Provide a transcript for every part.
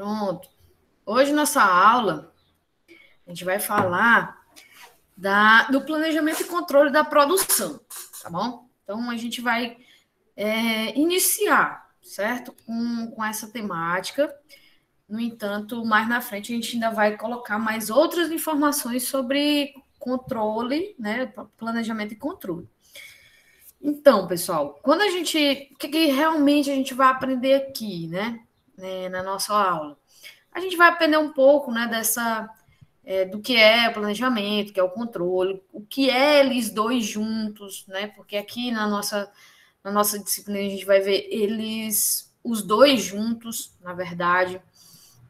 Pronto. Hoje, nossa aula, a gente vai falar do planejamento e controle da produção, tá bom? Então, a gente vai iniciar, certo? Com essa temática. No entanto, mais na frente, a gente ainda vai colocar mais outras informações sobre controle, né? Planejamento e controle. Então, pessoal, quando a gente. O que realmente a gente vai aprender aqui, né? Na nossa aula? A gente vai aprender um pouco, né, do que é o planejamento, que é o controle, o que é eles dois juntos, né? Porque aqui na nossa disciplina a gente vai ver os dois juntos, na verdade,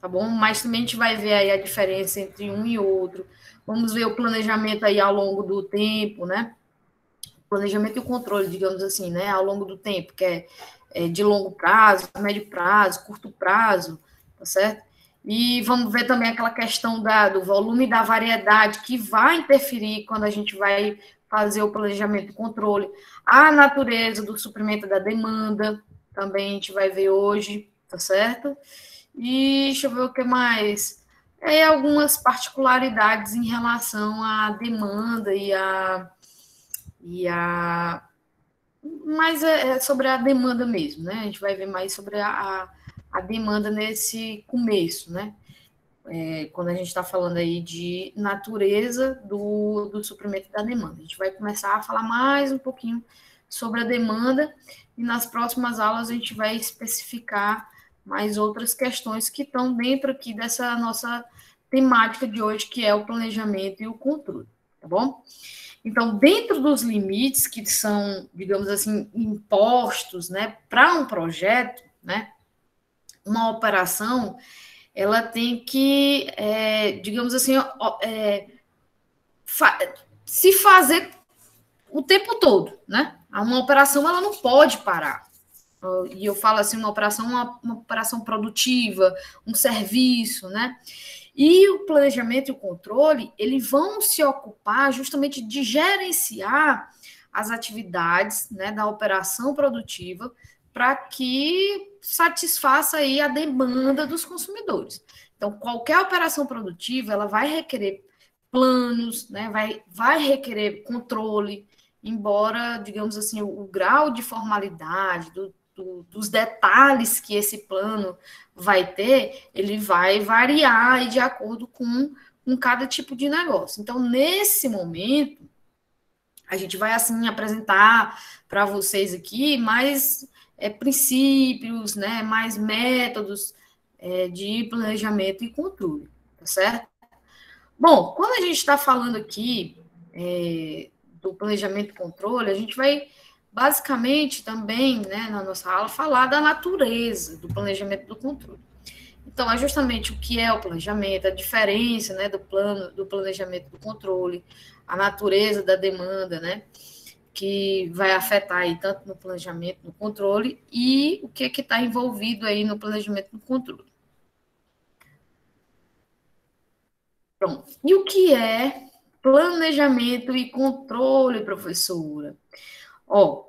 tá bom? Mas também a gente vai ver aí a diferença entre um e outro. Vamos ver o planejamento aí ao longo do tempo, né? Planejamento e o controle, digamos assim, né? Ao longo do tempo, que é de longo prazo, médio prazo, curto prazo, tá certo? E vamos ver também aquela questão do volume e da variedade que vai interferir quando a gente vai fazer o planejamento e controle. A natureza do suprimento da demanda também a gente vai ver hoje, tá certo? E deixa eu ver o que mais. Algumas particularidades em relação à demanda e a mas é sobre a demanda mesmo, né? A gente vai ver mais sobre a demanda nesse começo, né? Quando a gente está falando aí de natureza do suprimento da demanda. A gente vai começar a falar mais um pouquinho sobre a demanda e nas próximas aulas a gente vai especificar mais outras questões que estão dentro aqui dessa nossa temática de hoje, que é o planejamento e o controle, tá bom? Então, dentro dos limites que são, digamos assim, impostos, né, para um projeto, né, uma operação, ela tem que, digamos assim, se fazer o tempo todo, né? Uma operação ela não pode parar. E eu falo assim, uma operação produtiva, um serviço, né? E o planejamento e o controle, eles vão se ocupar justamente de gerenciar as atividades, né, da operação produtiva para que satisfaça aí a demanda dos consumidores. Então, qualquer operação produtiva, ela vai requerer planos, né, vai requerer controle, embora, digamos assim, o grau de formalidade, dos detalhes que esse plano vai ter, ele vai variar de acordo com cada tipo de negócio. Então, nesse momento, a gente vai, assim, apresentar para vocês aqui mais princípios, né, mais métodos de planejamento e controle, tá certo? Bom, quando a gente está falando aqui do planejamento e controle, a gente vai basicamente também, né, na nossa aula, falar da natureza do planejamento e do controle. Então, é justamente o que é o planejamento, a diferença, né, do planejamento e do controle, a natureza da demanda, né, que vai afetar aí tanto no planejamento, no controle, e o que está envolvido aí no planejamento e no controle. Pronto. E o que é planejamento e controle, professora? Ó,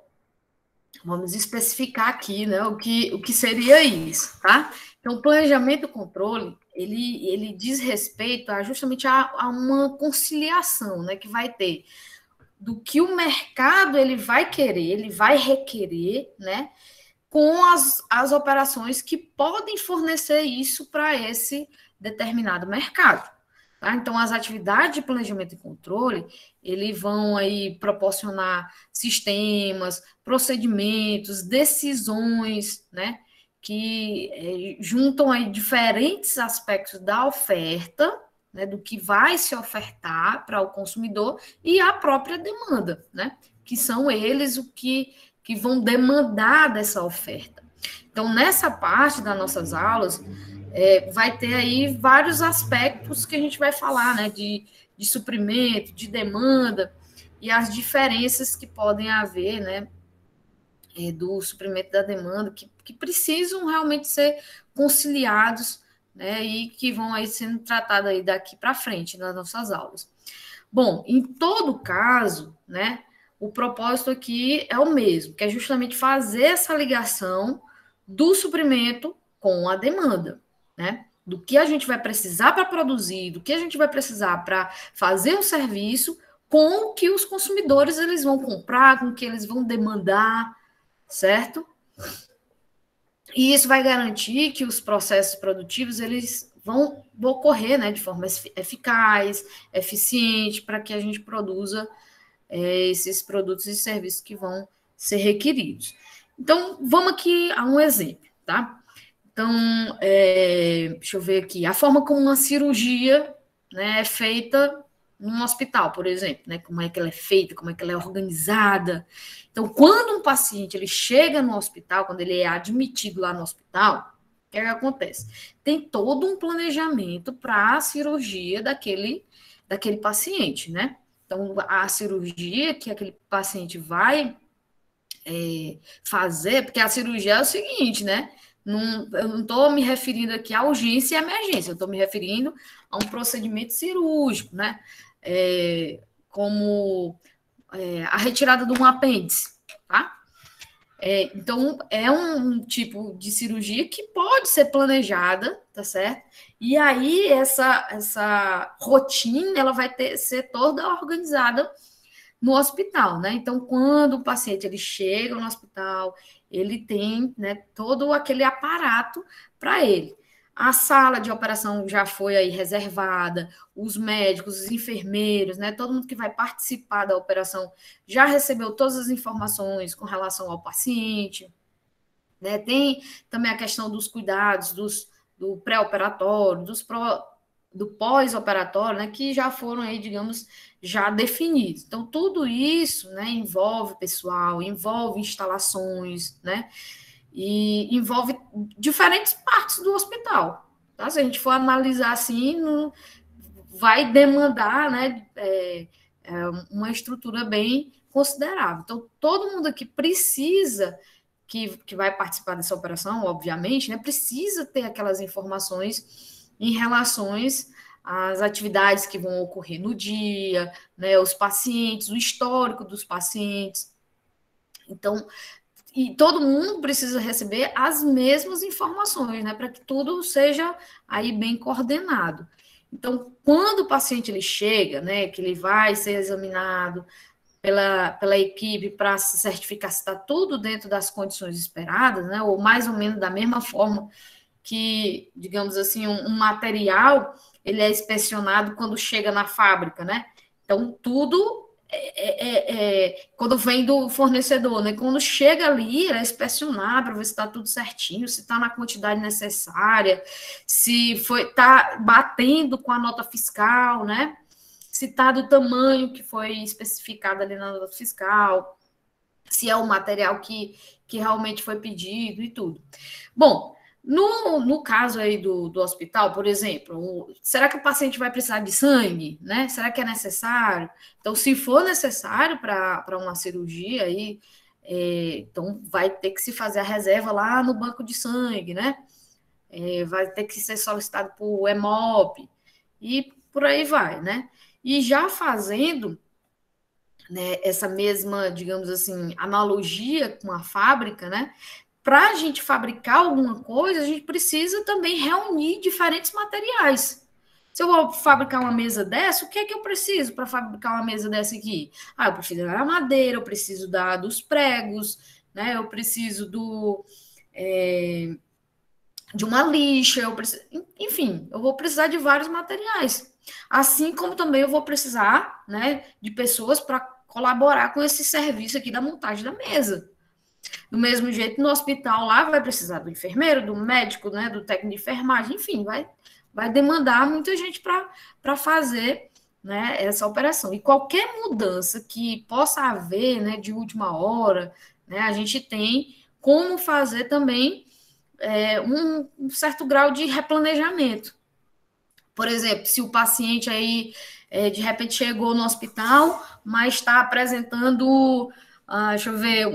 vamos especificar aqui, né, o que seria isso, tá? Então, planejamento e controle, ele diz respeito justamente a uma conciliação, né, que vai ter do que o mercado ele vai querer, ele vai requerer, né, com as operações que podem fornecer isso para esse determinado mercado. Tá? Então, as atividades de planejamento e controle, eles vão aí proporcionar sistemas, procedimentos, decisões, né, que juntam aí diferentes aspectos da oferta, né, do que vai se ofertar para o consumidor e a própria demanda, né, que são eles que vão demandar dessa oferta. Então, nessa parte das nossas aulas, vai ter aí vários aspectos que a gente vai falar, né, de suprimento, de demanda, e as diferenças que podem haver, né, do suprimento da demanda, que precisam realmente ser conciliados, né, e que vão aí sendo tratados aí daqui para frente nas nossas aulas. Bom, em todo caso, né, o propósito aqui é o mesmo, que é justamente fazer essa ligação do suprimento com a demanda, né? do que a gente vai precisar para produzir, do que a gente vai precisar para fazer o serviço, com o que os consumidores eles vão comprar, com o que eles vão demandar, certo? E isso vai garantir que os processos produtivos eles vão ocorrer, né, de forma eficaz, eficiente, para que a gente produza esses produtos e serviços que vão ser requeridos. Então, vamos aqui a um exemplo, tá? Então, deixa eu ver aqui, a forma como uma cirurgia, né, é feita num hospital, por exemplo, né, como é que ela é feita, como é que ela é organizada. Então, quando um paciente ele chega no hospital, quando ele é admitido lá no hospital, o que é que acontece? Tem todo um planejamento para a cirurgia daquele paciente, né? Então, a cirurgia que aquele paciente vai fazer, porque a cirurgia é o seguinte, né? Eu não estou me referindo aqui à urgência e à emergência, eu estou me referindo a um procedimento cirúrgico, né? Como a retirada de um apêndice, tá? Então, é um tipo de cirurgia que pode ser planejada, tá certo? E aí, essa rotina, ela vai ser toda organizada no hospital, né? Então, quando o paciente ele chega no hospital, ele tem, né, todo aquele aparato para ele. A sala de operação já foi aí reservada, os médicos, os enfermeiros, né, todo mundo que vai participar da operação já recebeu todas as informações com relação ao paciente, né? Tem também a questão dos cuidados do pré-operatório, do pós-operatório, né, que já foram aí, digamos, já definidos. Então, tudo isso, né, envolve pessoal, envolve instalações, né, e envolve diferentes partes do hospital. Tá? Se a gente for analisar assim, vai demandar, né, uma estrutura bem considerável. Então, todo mundo aqui precisa que vai participar dessa operação, obviamente, né, precisa ter aquelas informações em relações às atividades que vão ocorrer no dia, né, os pacientes, o histórico dos pacientes. Então, e todo mundo precisa receber as mesmas informações, né, para que tudo seja aí bem coordenado. Então, quando o paciente ele chega, né, que ele vai ser examinado pela equipe para se certificar se está tudo dentro das condições esperadas, né, ou mais ou menos da mesma forma que, digamos assim, um material ele é inspecionado quando chega na fábrica, né? Então, tudo quando vem do fornecedor, né? Quando chega ali, é inspecionar para ver se está tudo certinho, se está na quantidade necessária, se está batendo com a nota fiscal, né? Se está do tamanho que foi especificado ali na nota fiscal, se é o material que realmente foi pedido e tudo. Bom, no caso aí do hospital, por exemplo, será que o paciente vai precisar de sangue, né? Será que é necessário? Então, se for necessário para uma cirurgia, aí, então vai ter que se fazer a reserva lá no banco de sangue, né? Vai ter que ser solicitado por Hemop e por aí vai, né? E já fazendo, né, essa mesma, digamos assim, analogia com a fábrica, né? Para a gente fabricar alguma coisa, a gente precisa também reunir diferentes materiais. Se eu vou fabricar uma mesa dessa, o que é que eu preciso para fabricar uma mesa dessa aqui? Eu preciso da madeira, eu preciso dos pregos, né? Eu preciso de uma lixa, enfim, eu vou precisar de vários materiais. Assim como também eu vou precisar, né, de pessoas para colaborar com esse serviço aqui da montagem da mesa. Do mesmo jeito, no hospital lá vai precisar do enfermeiro, do médico, né, do técnico de enfermagem, enfim, vai demandar muita gente para fazer, né, essa operação. E qualquer mudança que possa haver, né, de última hora, né, a gente tem como fazer também um certo grau de replanejamento. Por exemplo, se o paciente aí de repente chegou no hospital, mas está apresentando, deixa eu ver,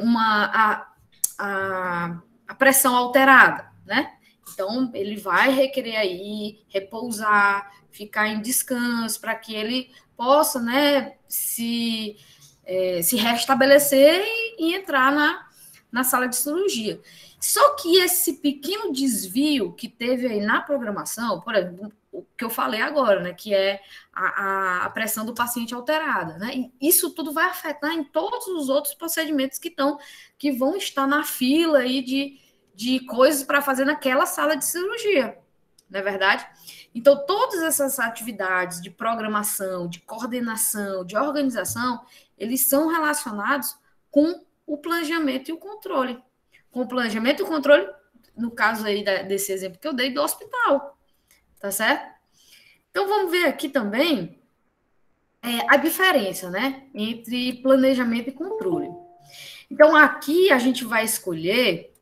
a pressão alterada, né? Então, ele vai requerer aí repousar, ficar em descanso, para que ele possa, né, se restabelecer e entrar na sala de cirurgia. Só que esse pequeno desvio que teve aí na programação, por exemplo, o que eu falei agora, né, que é a pressão do paciente alterada, né? E isso tudo vai afetar em todos os outros procedimentos que vão estar na fila aí de coisas para fazer naquela sala de cirurgia, não é verdade? Então, todas essas atividades de programação, de coordenação, de organização, eles são relacionados com o planejamento e o controle. Com o planejamento e o controle, no caso aí desse exemplo que eu dei, do hospital. Tá certo? Então, vamos ver aqui também a diferença, né, entre planejamento e controle. Então, aqui a gente vai escolher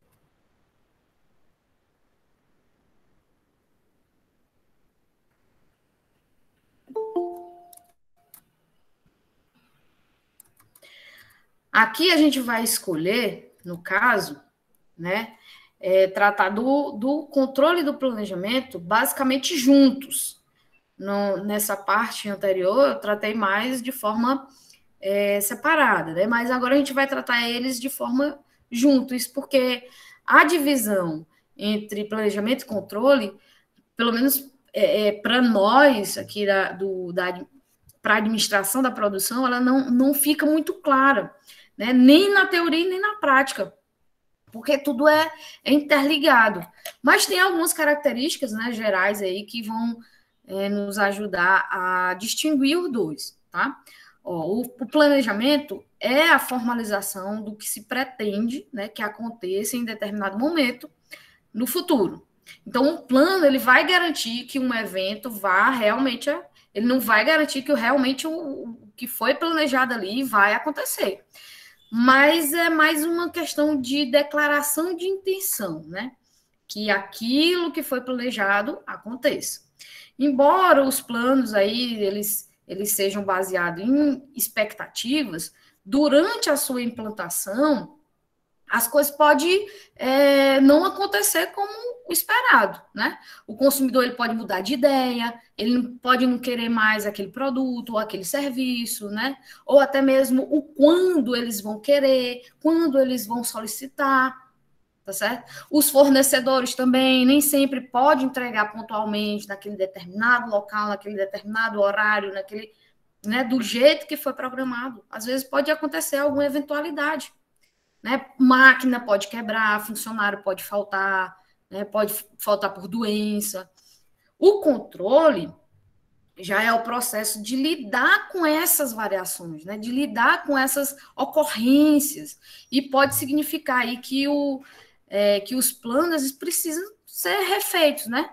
no caso, né, tratar do controle e do planejamento basicamente juntos. Nessa parte anterior, eu tratei mais de forma separada, né? Mas agora a gente vai tratar eles de forma juntos, porque a divisão entre planejamento e controle, pelo menos para nós aqui para a administração da produção, ela não fica muito clara, né? Nem na teoria nem na prática, porque tudo é interligado. Mas tem algumas características, né, gerais aí que vão nos ajudar a distinguir os dois, tá? O planejamento é a formalização do que se pretende, né, que aconteça em determinado momento no futuro. Então, o plano ele vai garantir que um evento vá realmente, ele não vai garantir que realmente o que foi planejado ali vai acontecer. Mas é mais uma questão de declaração de intenção, né? Que aquilo que foi planejado aconteça. Embora os planos aí, eles sejam baseados em expectativas, durante a sua implantação, as coisas podem não acontecer como esperado, né? O consumidor ele pode mudar de ideia, ele pode não querer mais aquele produto ou aquele serviço, né? Ou até mesmo o quando eles vão querer, quando eles vão solicitar, tá certo? Os fornecedores também nem sempre podem entregar pontualmente naquele determinado local, naquele determinado horário, naquele, né, do jeito que foi programado. Às vezes pode acontecer alguma eventualidade, né? Máquina pode quebrar, funcionário pode faltar, né? Pode faltar por doença. O controle já é o processo de lidar com essas variações, né? De lidar com essas ocorrências. E pode significar aí que os planos precisam ser refeitos, né?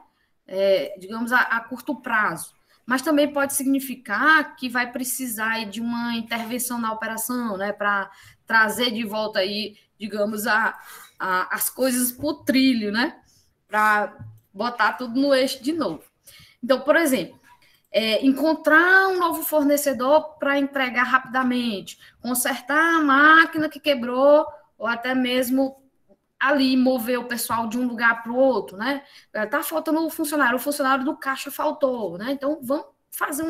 Digamos, a curto prazo. Mas também pode significar que vai precisar de uma intervenção na operação, né? Para trazer de volta aí, digamos, as coisas para o trilho, né? Para botar tudo no eixo de novo. Então, por exemplo, encontrar um novo fornecedor para entregar rapidamente, consertar a máquina que quebrou, ou até mesmo ali mover o pessoal de um lugar para o outro, né? Tá faltando o funcionário do caixa faltou, né? Então, vamos fazer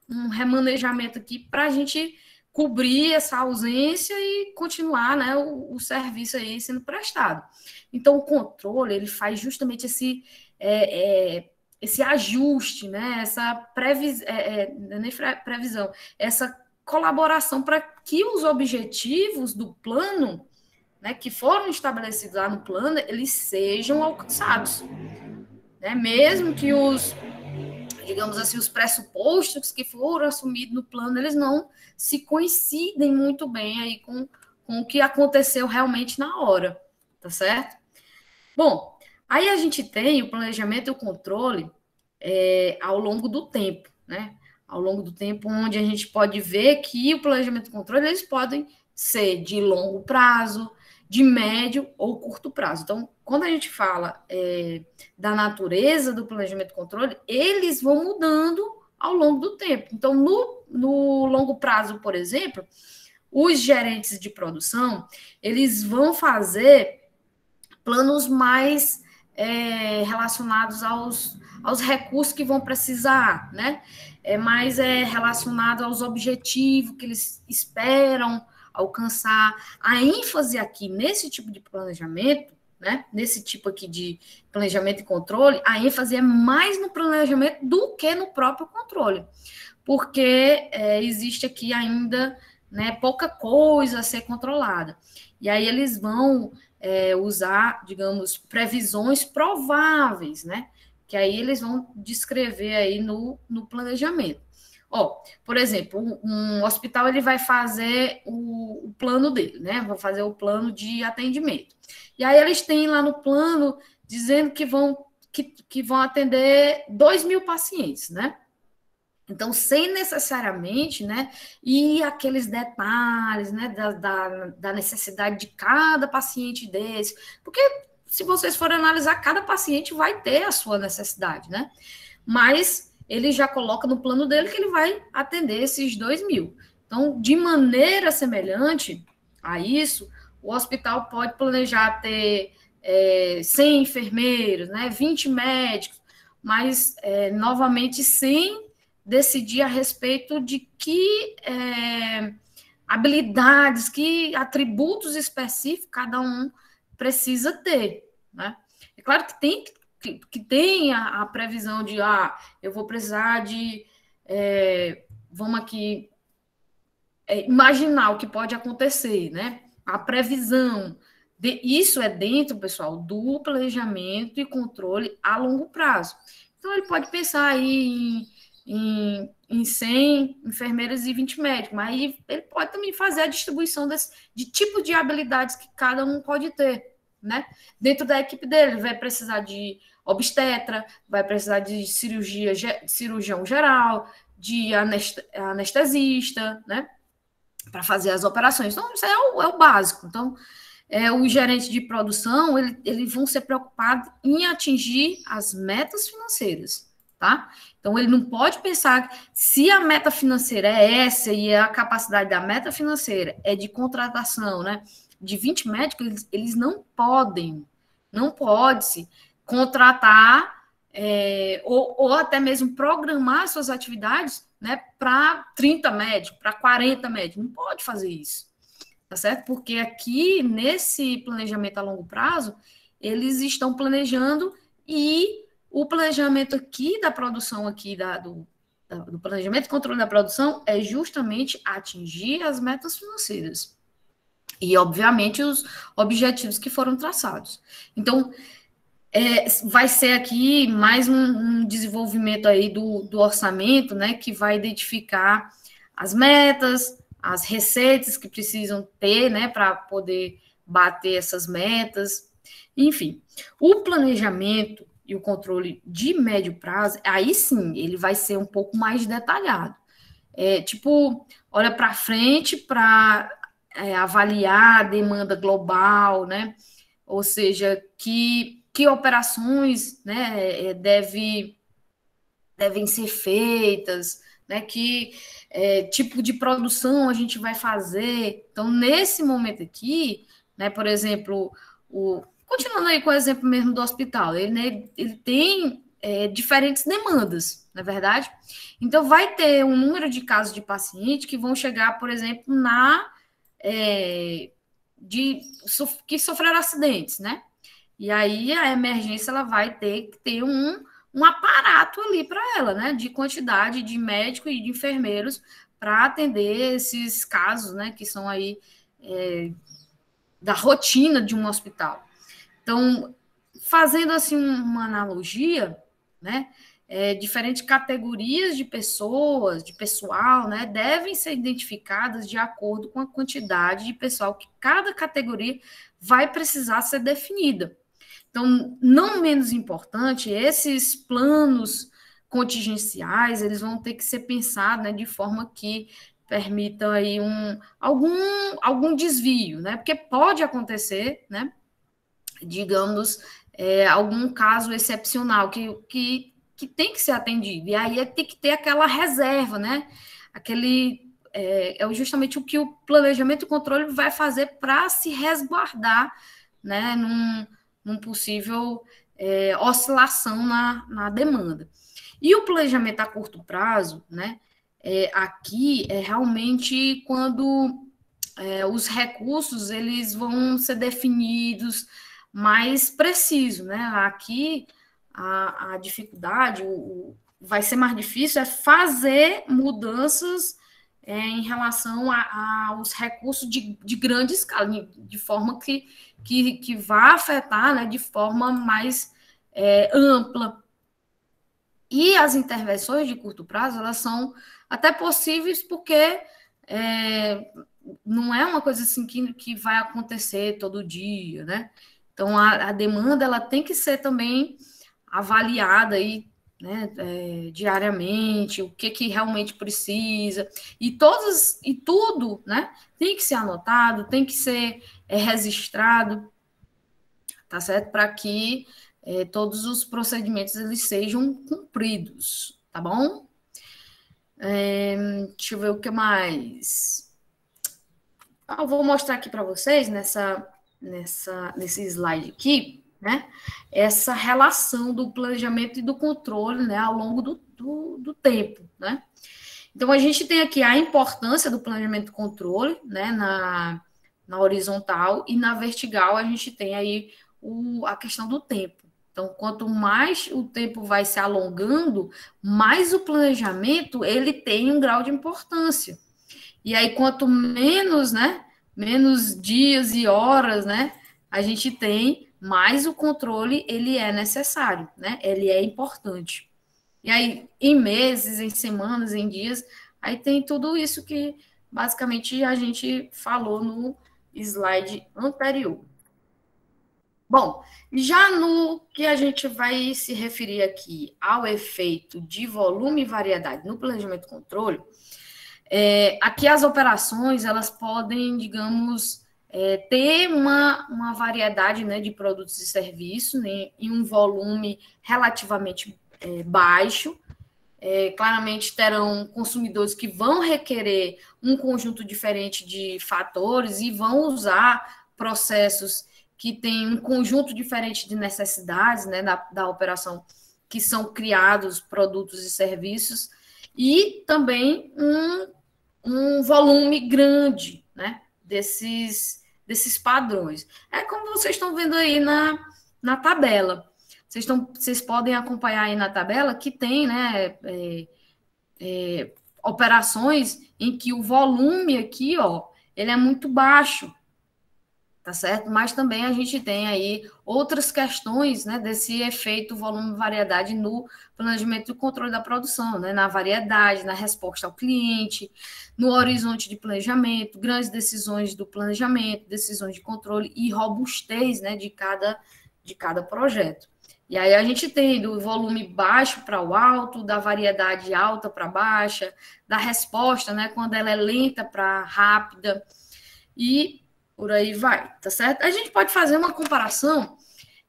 um remanejamento aqui para a gente cobrir essa ausência e continuar, né, o serviço aí sendo prestado. Então, o controle, ele faz justamente esse ajuste, né, essa previsão, essa colaboração para que os objetivos do plano, né, que foram estabelecidos lá no plano, eles sejam alcançados, né, mesmo que digamos assim, os pressupostos que foram assumidos no plano, eles não se coincidem muito bem aí com o que aconteceu realmente na hora, tá certo? Bom, aí a gente tem o planejamento e o controle ao longo do tempo, né? Ao longo do tempo, onde a gente pode ver que o planejamento e o controle, eles podem ser de longo prazo, de médio ou curto prazo. Então, quando a gente fala da natureza do planejamento e controle, eles vão mudando ao longo do tempo. Então, no longo prazo, por exemplo, os gerentes de produção, eles vão fazer planos mais relacionados aos recursos que vão precisar, né? Mais relacionado aos objetivos que eles esperam alcançar. A ênfase aqui nesse tipo de planejamento, né, nesse tipo aqui de planejamento e controle, a ênfase é mais no planejamento do que no próprio controle, porque existe aqui ainda, né, pouca coisa a ser controlada. E aí eles vão usar, digamos, previsões prováveis, né? Que aí eles vão descrever aí no planejamento. Ó, por exemplo, um hospital ele vai fazer o plano dele, né? Vão fazer o plano de atendimento. E aí eles têm lá no plano dizendo que vão atender 2.000 pacientes, né? Então, sem necessariamente, né, e aqueles detalhes, né, da necessidade de cada paciente desse, porque se vocês forem analisar, cada paciente vai ter a sua necessidade, né? Mas ele já coloca no plano dele que ele vai atender esses 2.000. Então, de maneira semelhante a isso, o hospital pode planejar ter 100 enfermeiros, né, 20 médicos, mas, novamente, sem decidir a respeito de que habilidades, que atributos específicos cada um precisa ter, né? É claro que tem a previsão de, eu vou precisar de, vamos aqui, imaginar o que pode acontecer, né? A previsão, isso é dentro, pessoal, do planejamento e controle a longo prazo. Então, ele pode pensar aí em 100 enfermeiras e 20 médicos, mas aí ele pode também fazer a distribuição de tipo de habilidades que cada um pode ter, né? Dentro da equipe dele, ele vai precisar de obstetra, vai precisar de cirurgião geral, de anestesista, né? Para fazer as operações. Então, isso é o básico. Então, o gerente de produção, eles vão ser preocupados em atingir as metas financeiras, tá? Então, ele não pode pensar que se a meta financeira é essa e a capacidade da meta financeira é de contratação, né, de 20 médicos, eles não pode-se contratar ou até mesmo programar suas atividades, né, para 30 médicos, para 40 médicos. Não pode fazer isso, tá certo? Porque aqui, nesse planejamento a longo prazo, eles estão planejando e o planejamento aqui da produção, aqui do planejamento e controle da produção é justamente atingir as metas financeiras e, obviamente, os objetivos que foram traçados. Então, vai ser aqui mais um desenvolvimento aí do orçamento, né, que vai identificar as metas, as receitas que precisam ter, né, para poder bater essas metas. Enfim, o planejamento e o controle de médio prazo, aí sim, ele vai ser um pouco mais detalhado. Olha para frente para avaliar a demanda global, né? Ou seja, que operações, né, devem ser feitas, né, que tipo de produção a gente vai fazer. Então, nesse momento aqui, né, por exemplo, continuando aí com o exemplo mesmo do hospital, ele tem diferentes demandas, não é verdade? Então, vai ter um número de casos de paciente que vão chegar, por exemplo, que sofreram acidentes, né? E aí a emergência ela vai ter que ter um aparato ali para ela, né? De quantidade de médicos e de enfermeiros para atender esses casos, né? Que são aí da rotina de um hospital. Então, fazendo assim uma analogia, né? Diferentes categorias de pessoas, de pessoal, né, devem ser identificadas de acordo com a quantidade de pessoal que cada categoria vai precisar ser definida. Então, não menos importante, esses planos contingenciais, eles vão ter que ser pensados, né, de forma que permitam aí algum desvio, né, porque pode acontecer, né, digamos, algum caso excepcional que tem que ser atendido, e aí tem que ter aquela reserva, né? Justamente o que o planejamento e controle vai fazer para se resguardar, né, num possível oscilação na demanda. E o planejamento a curto prazo, né? Aqui é realmente quando os recursos eles vão ser definidos mais preciso, né? Aqui a dificuldade, vai ser mais difícil é fazer mudanças em relação aos recursos de grande escala, de forma que vá afetar, né, de forma mais ampla. E as intervenções de curto prazo, elas são até possíveis porque não é uma coisa assim que vai acontecer todo dia, né? Então, a demanda ela tem que ser também avaliada aí, né, diariamente, o que realmente precisa, e tudo, né, tem que ser anotado, tem que ser registrado, tá certo? Para que todos os procedimentos eles sejam cumpridos, tá bom? Deixa eu ver o que mais. Eu vou mostrar aqui para vocês nesse slide aqui, né? Essa relação do planejamento e do controle, né, ao longo do tempo, né? Então, a gente tem aqui a importância do planejamento e controle, né, na horizontal, e na vertical a gente tem aí a questão do tempo. Então, quanto mais o tempo vai se alongando, mais o planejamento ele tem um grau de importância. E aí, quanto menos, né, menos dias e horas, né, a gente tem, mais o controle ele é necessário, né? Ele é importante. E aí, em meses, em semanas, em dias, aí tem tudo isso que basicamente a gente falou no slide anterior. Bom, já no que a gente vai se referir aqui ao efeito de volume e variedade no planejamento e controle, aqui as operações elas podem, digamos, ter uma variedade, né, de produtos e serviços, né, em um volume relativamente baixo. Claramente terão consumidores que vão requerer um conjunto diferente de fatores e vão usar processos que têm um conjunto diferente de necessidades, né, da operação, que são criados produtos e serviços, e também um volume grande, né, desses padrões. É como vocês estão vendo aí na tabela. Vocês podem acompanhar aí na tabela que tem, né, operações em que o volume aqui, ó, ele é muito baixo, tá certo? Mas também a gente tem aí outras questões, né, desse efeito volume-variedade no planejamento e controle da produção, né, na variedade, na resposta ao cliente, no horizonte de planejamento, grandes decisões do planejamento, decisões de controle e robustez, né, de cada projeto. E aí a gente tem do volume baixo para o alto, da variedade alta para baixa, da resposta, né, quando ela é lenta para rápida, e por aí vai, tá certo? A gente pode fazer uma comparação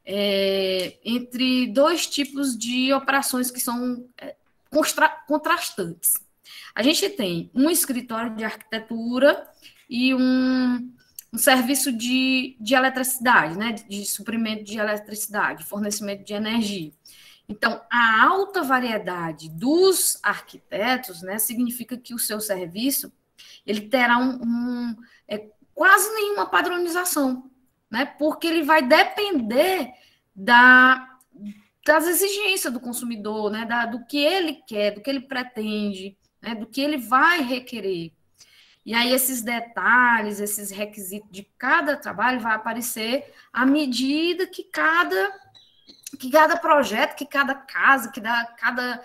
entre dois tipos de operações que são contrastantes. A gente tem um escritório de arquitetura e um serviço de eletricidade, né? De suprimento de eletricidade, fornecimento de energia. Então, a alta variedade dos arquitetos, né, significa que o seu serviço ele terá quase nenhuma padronização, né? Porque ele vai depender das exigências do consumidor, né? Do que ele quer, do que ele pretende, né? Do que ele vai requerer. E aí esses detalhes, esses requisitos de cada trabalho vai aparecer à medida que cada projeto, que cada casa, cada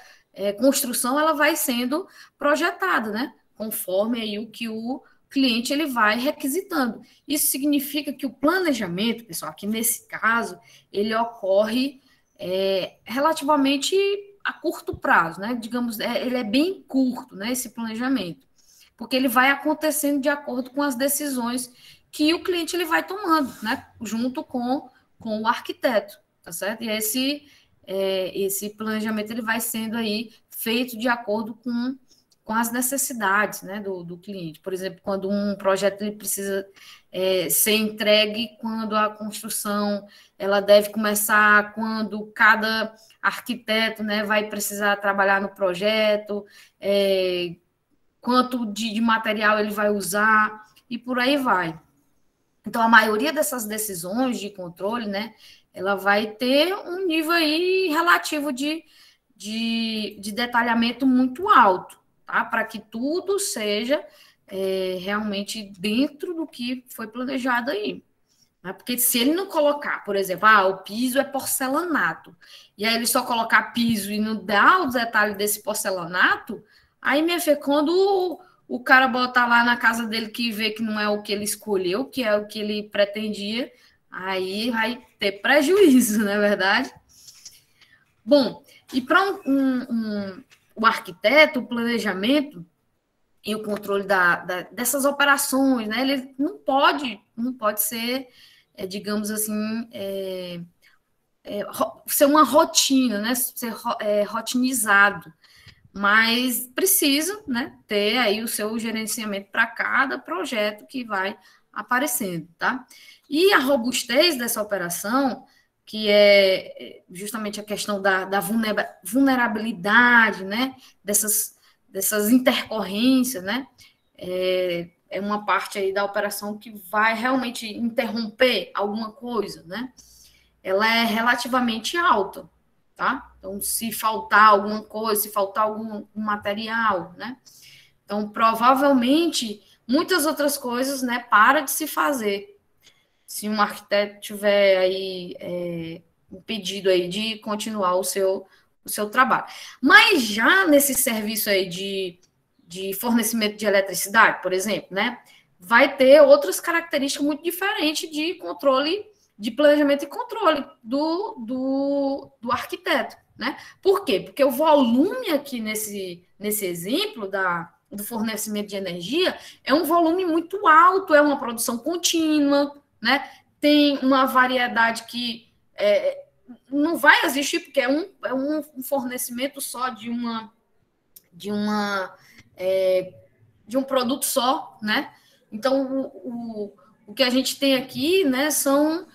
construção, ela vai sendo projetada, né? Conforme aí o que o cliente ele vai requisitando. Isso significa que o planejamento, pessoal, aqui nesse caso, ele ocorre relativamente a curto prazo, né? Digamos, ele é bem curto, né? Esse planejamento, porque ele vai acontecendo de acordo com as decisões que o cliente ele vai tomando, né? Junto com o arquiteto, tá certo? E esse planejamento ele vai sendo aí feito de acordo com as necessidades, né, do cliente. Por exemplo, quando um projeto ele precisa ser entregue, quando a construção ela deve começar, quando cada arquiteto, né, vai precisar trabalhar no projeto, quanto de material ele vai usar. e por aí vai. Então, a maioria dessas decisões de controle, né, ela vai ter um nível aí relativo de detalhamento muito alto, tá? Para que tudo seja realmente dentro do que foi planejado aí. Né? Porque se ele não colocar, por exemplo, o piso é porcelanato, e aí ele só colocar piso e não dar o detalhe desse porcelanato, aí, minha filha, quando o cara botar lá na casa dele que vê que não é o que ele escolheu, que é o que ele pretendia, aí vai ter prejuízo, não é verdade? Bom, e para o arquiteto, o planejamento e o controle dessas operações, né? Ele não pode ser, digamos assim, ser uma rotina, né? Ser rotinizado, mas precisa, né, ter aí o seu gerenciamento para cada projeto que vai aparecendo, tá? E a robustez dessa operação, que é justamente a questão da vulnerabilidade, né, dessas intercorrências, né, é uma parte aí da operação que vai realmente interromper alguma coisa, né? Ela é relativamente alta, tá? Então, se faltar alguma coisa, se faltar algum material, né? Então, provavelmente, muitas outras coisas, né, para de se fazer. Se um arquiteto tiver aí um pedido aí de continuar o seu trabalho. Mas já nesse serviço aí de fornecimento de eletricidade, por exemplo, né, vai ter outras características muito diferentes de controle, de planejamento e controle do arquiteto, né? Por quê? Porque o volume aqui nesse exemplo do fornecimento de energia é um volume muito alto, é uma produção contínua, né? Tem uma variedade que não vai existir, porque é um fornecimento só de um produto só, né? Então, o que a gente tem aqui, né, são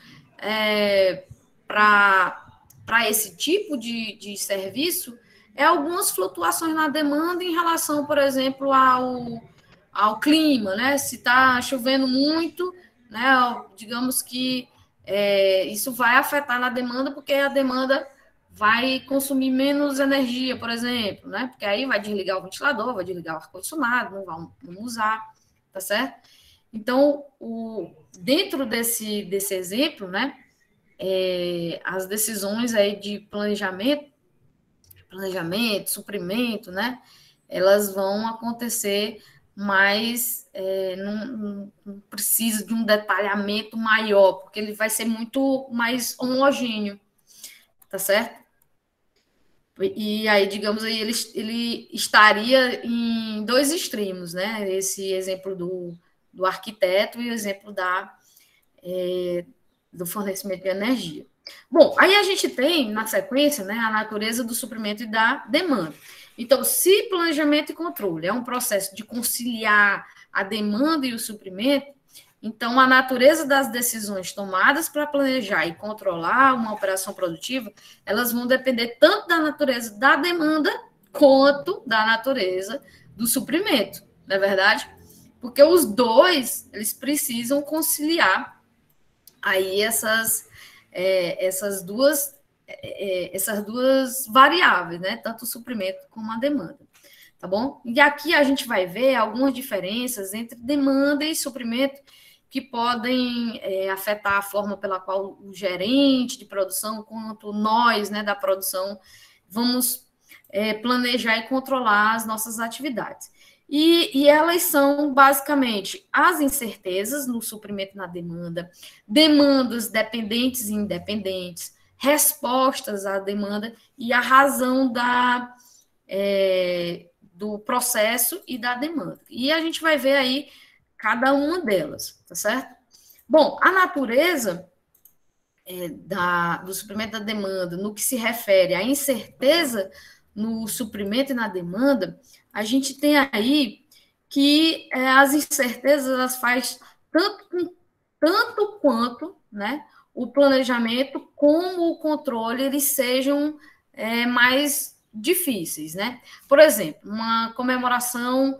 para esse tipo de serviço, algumas flutuações na demanda em relação, por exemplo, ao clima, né? Se está chovendo muito, né, digamos que isso vai afetar na demanda, porque a demanda vai consumir menos energia, por exemplo, né? Porque aí vai desligar o ventilador, vai desligar o ar-condicionado, não usar, tá certo? Então, dentro desse exemplo, né, as decisões aí de planejamento, suprimento, né, elas vão acontecer, mas não precisa de um detalhamento maior, porque ele vai ser muito mais homogêneo, tá certo? E aí, digamos aí, ele estaria em dois extremos, né? Esse exemplo do arquiteto e o exemplo do fornecimento de energia. Bom, aí a gente tem, na sequência, né, a natureza do suprimento e da demanda. Então, se planejamento e controle é um processo de conciliar a demanda e o suprimento, então a natureza das decisões tomadas para planejar e controlar uma operação produtiva, elas vão depender tanto da natureza da demanda quanto da natureza do suprimento, não é verdade? Porque os dois, eles precisam conciliar aí essas duas variáveis, né? Tanto o suprimento como a demanda, tá bom? E aqui a gente vai ver algumas diferenças entre demanda e suprimento que podem afetar a forma pela qual o gerente de produção, quanto nós, né, da produção, vamos planejar e controlar as nossas atividades. E elas são, basicamente, as incertezas no suprimento e na demanda, demandas dependentes e independentes, respostas à demanda e a razão do processo e da demanda. E a gente vai ver aí cada uma delas, tá certo? Bom, a natureza do suprimento da demanda, no que se refere à incerteza no suprimento e na demanda, a gente tem aí que as incertezas elas faz tanto quanto, né, o planejamento como o controle eles sejam mais difíceis, né? Por exemplo, uma comemoração,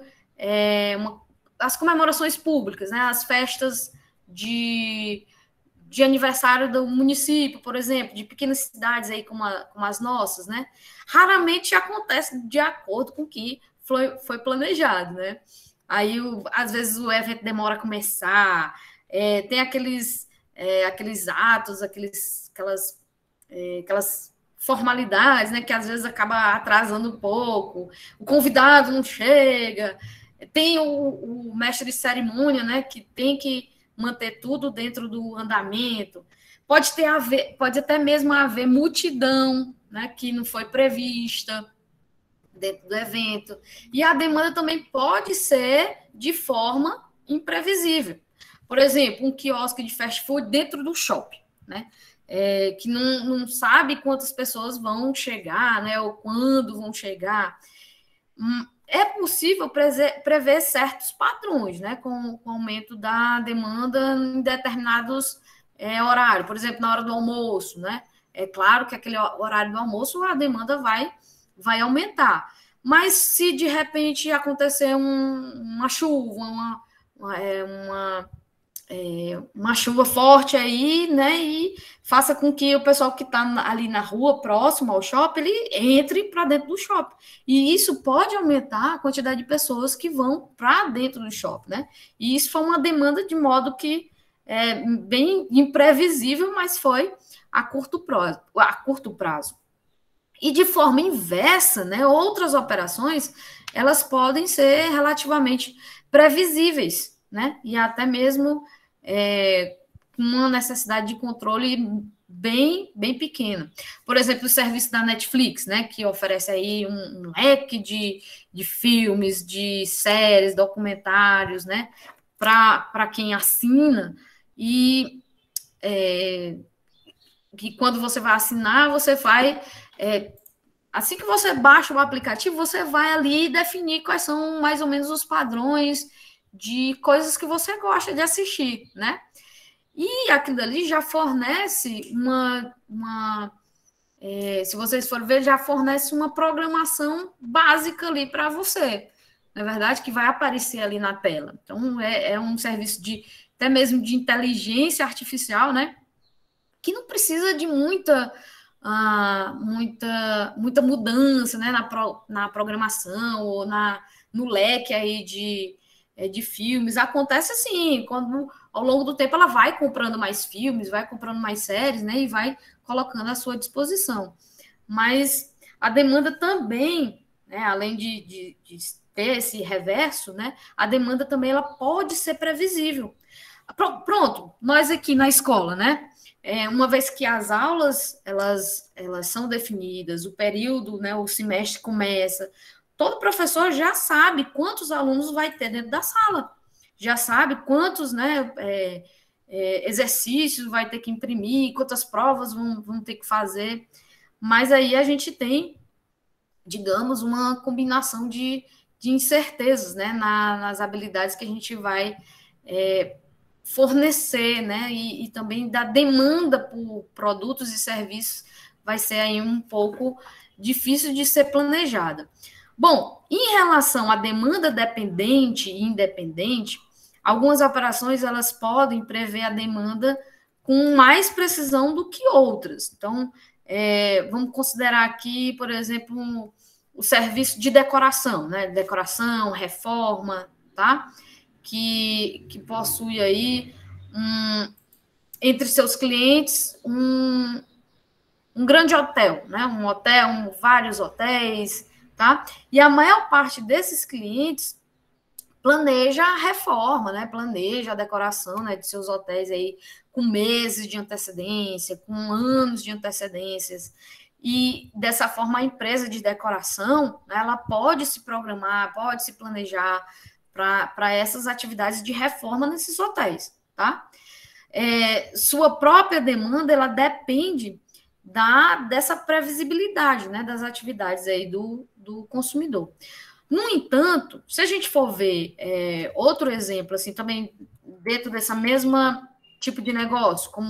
as comemorações públicas, né? As festas de aniversário do município, por exemplo, de pequenas cidades aí como as nossas, né? Raramente acontece de acordo com o que foi planejado, né? Aí, às vezes, o evento demora a começar, tem aqueles atos, aquelas formalidades, né, que às vezes acaba atrasando um pouco, o convidado não chega, tem o mestre de cerimônia, né, que tem que manter tudo dentro do andamento, pode até mesmo haver multidão, né, que não foi prevista dentro do evento, e a demanda também pode ser de forma imprevisível. Por exemplo, um quiosque de fast food dentro do shopping, né? Que não sabe quantas pessoas vão chegar, né? Ou quando vão chegar. É possível prever certos padrões, né? Com o aumento da demanda em determinados horários. Por exemplo, na hora do almoço, né? É claro que aquele horário do almoço a demanda vai aumentar. Mas se de repente acontecer uma chuva, uma chuva forte aí, né? E faça com que o pessoal que está ali na rua, próximo ao shopping, ele entre para dentro do shopping. E isso pode aumentar a quantidade de pessoas que vão para dentro do shopping, né? E isso foi uma demanda de modo que é bem imprevisível, mas foi a curto prazo. E de forma inversa, né, outras operações, elas podem ser relativamente previsíveis, né, e até mesmo uma necessidade de controle bem pequena. Por exemplo, o serviço da Netflix, né, que oferece aí um leque de filmes, de séries, documentários, né, para quem assina, e que quando você vai assinar, você vai assim que você baixa o aplicativo, você vai ali definir quais são mais ou menos os padrões de coisas que você gosta de assistir, né? E aquilo ali já fornece se vocês forem ver, já fornece uma programação básica ali para você, na verdade, que vai aparecer ali na tela. Então, é um serviço até mesmo de inteligência artificial, né? Que não precisa de muita mudança, né, na programação ou no leque aí de filmes. Acontece assim, quando ao longo do tempo ela vai comprando mais filmes, vai comprando mais séries, né, e vai colocando à sua disposição. Mas a demanda também, né, além de ter esse reverso, né, a demanda também ela pode ser previsível. Pronto, nós aqui na escola, né? Uma vez que as aulas elas são definidas, o período, né, o semestre começa, todo professor já sabe quantos alunos vai ter dentro da sala, já sabe quantos, né, exercícios vai ter que imprimir, quantas provas vão ter que fazer, mas aí a gente tem, digamos, uma combinação de incertezas, né, nas habilidades que a gente vai fornecer, né, e também da demanda por produtos e serviços vai ser aí um pouco difícil de ser planejada. Bom, em relação à demanda dependente e independente, algumas operações elas podem prever a demanda com mais precisão do que outras. Então, vamos considerar aqui, por exemplo, o serviço de decoração, né, decoração, reforma, tá? Que possui aí, entre seus clientes, um grande hotel, né? Um hotel, vários hotéis, tá? E a maior parte desses clientes planeja a reforma, né? Planeja a decoração, né, de seus hotéis aí com meses de antecedência, com anos de antecedências. E dessa forma a empresa de decoração, né, ela pode se programar, pode se planejar para essas atividades de reforma nesses hotéis, tá? Sua própria demanda, ela depende dessa previsibilidade, né, das atividades aí do consumidor. No entanto, se a gente for ver outro exemplo, assim, também dentro dessa mesma tipo de negócio, como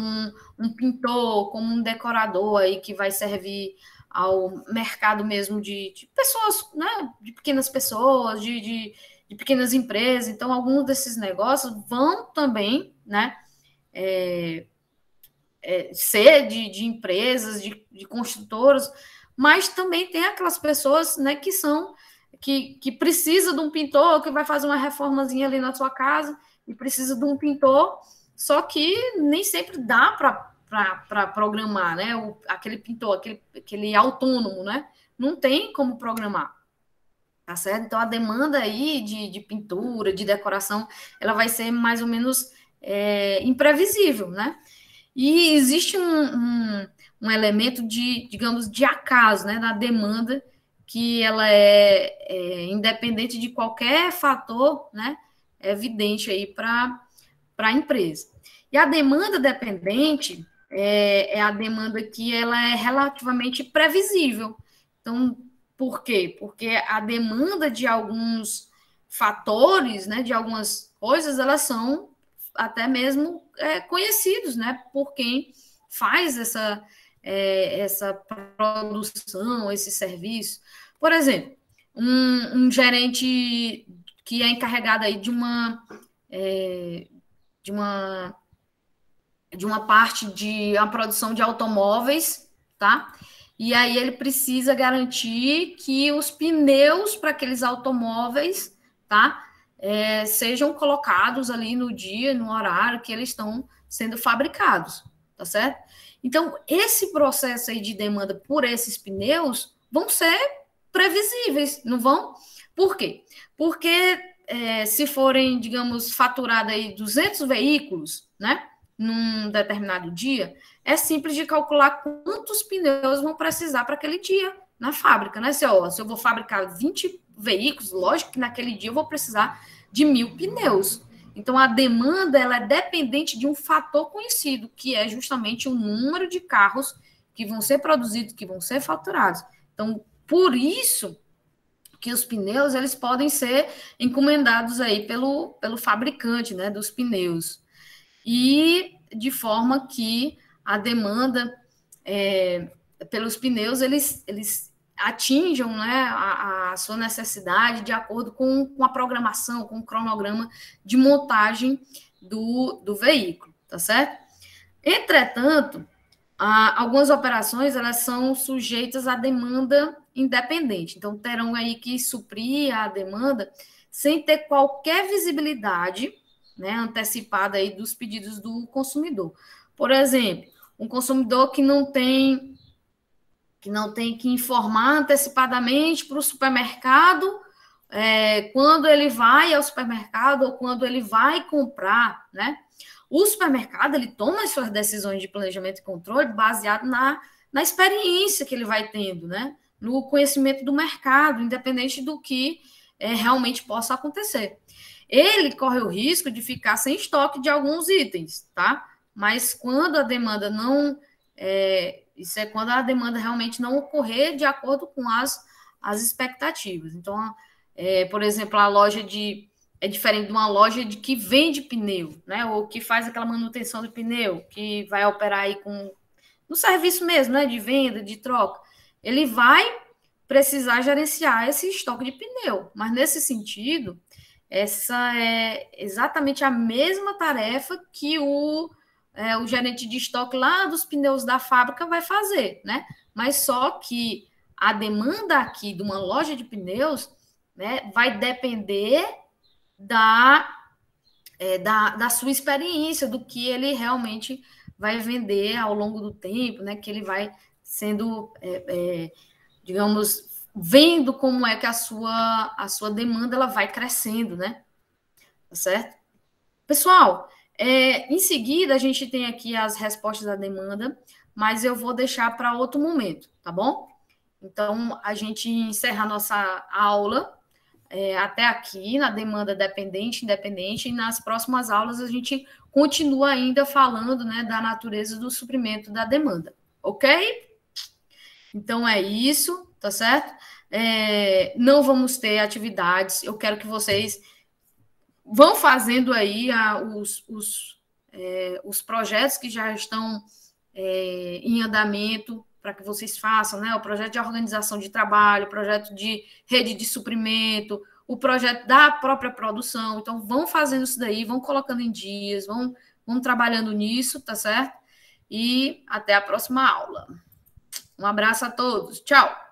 um pintor, como um decorador aí que vai servir ao mercado mesmo de pessoas, né, de pequenas pessoas, de de pequenas empresas. Então, alguns desses negócios vão também, né, ser de empresas, de construtoras, mas também tem aquelas pessoas, né, que precisa de um pintor, que vai fazer uma reformazinha ali na sua casa e precisa de um pintor, só que nem sempre dá para programar, né? Aquele pintor, aquele autônomo, né? Não tem como programar, tá certo? Então a demanda aí de pintura, de decoração, ela vai ser mais ou menos imprevisível, né? E existe um elemento de, digamos, de acaso, né, na demanda, que ela é independente de qualquer fator, né, evidente aí para a empresa. E a demanda dependente é a demanda que ela é relativamente previsível. Então, por quê? Porque a demanda de alguns fatores, né, de algumas coisas, elas são até mesmo conhecidos, né, por quem faz essa produção, esse serviço. Por exemplo, um gerente que é encarregado aí de uma de uma parte de a produção de automóveis, tá? E aí ele precisa garantir que os pneus para aqueles automóveis, tá? Sejam colocados ali no dia, no horário que eles estão sendo fabricados, tá certo? Então, esse processo aí de demanda por esses pneus vão ser previsíveis, não vão? Por quê? Porque se forem, digamos, faturados aí 200 veículos, né? Num determinado dia, é simples de calcular quantos pneus vão precisar para aquele dia na fábrica, né? Se eu vou fabricar 20 veículos, lógico que naquele dia eu vou precisar de 1.000 pneus. Então, a demanda ela é dependente de um fator conhecido, que é justamente o número de carros que vão ser produzidos, que vão ser faturados. Então, por isso que os pneus eles podem ser encomendados aí pelo fabricante, né, dos pneus. E de forma que a demanda pelos pneus eles atinjam, né, a sua necessidade de acordo com a programação, com o cronograma de montagem do veículo, tá certo? Entretanto, algumas operações elas são sujeitas à demanda independente, então terão aí que suprir a demanda sem ter qualquer visibilidade, né, antecipada aí dos pedidos do consumidor. Por exemplo, um consumidor que não tem que informar antecipadamente para o supermercado quando ele vai ao supermercado ou quando ele vai comprar, né? O supermercado ele toma as suas decisões de planejamento e controle baseado na experiência que ele vai tendo, né? No conhecimento do mercado, independente do que realmente possa acontecer. Ele corre o risco de ficar sem estoque de alguns itens, tá? Mas quando a demanda não. Isso é quando a demanda realmente não ocorrer de acordo com as expectativas. Então, por exemplo, a loja é diferente de uma loja de que vende pneu, né? Ou que faz aquela manutenção do pneu, que vai operar aí no serviço mesmo, né? De venda, de troca. Ele vai precisar gerenciar esse estoque de pneu. Mas nesse sentido, essa é exatamente a mesma tarefa que o gerente de estoque lá dos pneus da fábrica vai fazer, né? Mas só que a demanda aqui de uma loja de pneus, né, vai depender da sua experiência, do que ele realmente vai vender ao longo do tempo, né? Que ele vai sendo, digamos, vendo como é que a sua demanda ela vai crescendo, né? Tá certo? Pessoal, em seguida a gente tem aqui as respostas à demanda, mas eu vou deixar para outro momento, tá bom? Então, a gente encerra a nossa aula até aqui, na demanda dependente, independente, e nas próximas aulas a gente continua ainda falando, né, da natureza do suprimento da demanda, ok? Então, é isso, tá certo? Não vamos ter atividades, eu quero que vocês vão fazendo aí os projetos que já estão em andamento, para que vocês façam, né? O projeto de organização de trabalho, o projeto de rede de suprimento, o projeto da própria produção. Então, vão fazendo isso daí, vão colocando em dias, vão trabalhando nisso, tá certo? E até a próxima aula. Um abraço a todos. Tchau!